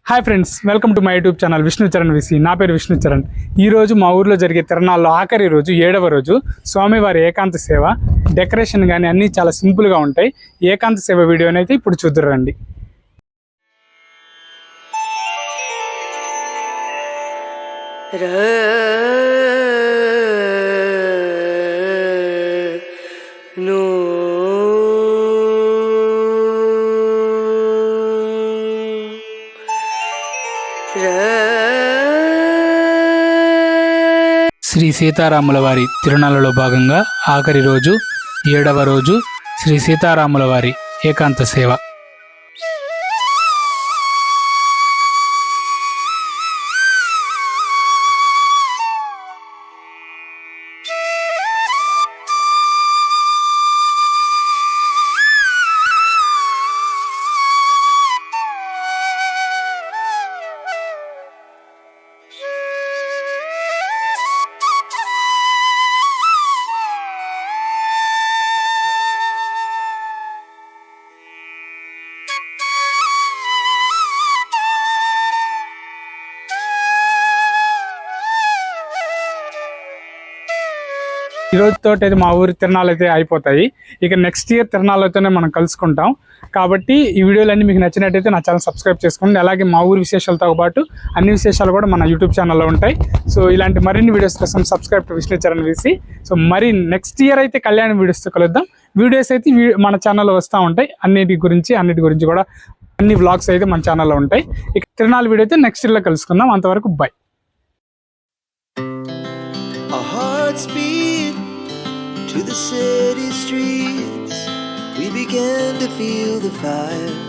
Hi friends, welcome to my YouTube channel Vishnu Charan VC. నా పేరు విష్ణుచరణ్. ఈరోజు మా ఊర్లో జరిగే తిరణాల్లో ఆఖరి రోజు 7వ రోజు స్వామివారి ఏకాంత సేవ. డెకరేషన్ కానీ అన్నీ చాలా సింపుల్గా ఉంటాయి. ఏకాంత సేవ వీడియోని అయితే ఇప్పుడు చూద్దురండి. శ్రీ సీతారాముల వారి తిరునాళ్ళలో భాగంగా ఆఖరి రోజు 7వ రోజు శ్రీ సీతారాముల వారి ఏకాంత సేవ. ఈ రోజుతో అయితే మా ఊరి తిరణాలు అయితే అయిపోతాయి. ఇక నెక్స్ట్ ఇయర్ తిరణాలతోనే మనం కలుసుకుంటాం. కాబట్టి ఈ వీడియోలన్నీ మీకు నచ్చినట్టయితే నా ఛానల్ సబ్స్క్రైబ్ చేసుకోండి. అలాగే మా ఊరి విశేషాలతో పాటు అన్ని విశేషాలు కూడా మన యూట్యూబ్ ఛానల్లో ఉంటాయి. సో ఇలాంటి మరిన్ని వీడియోస్ కోసం subscribe to Vishnu Charan VC. So మరి నెక్స్ట్ ఇయర్ అయితే కళ్యాణ వీడియోస్తో కలుద్దాం. వీడియోస్ అయితే మన ఛానల్లో వస్తూ ఉంటాయి. అన్నిటి గురించి కూడా అన్ని వ్లాగ్స్ అయితే మన ఛానల్లో ఉంటాయి. ఇక తిరణాల వీడియో అయితే నెక్స్ట్ ఇయర్లో కలుసుకుందాం. అంతవరకు by. To the city streets, we began to feel the fire.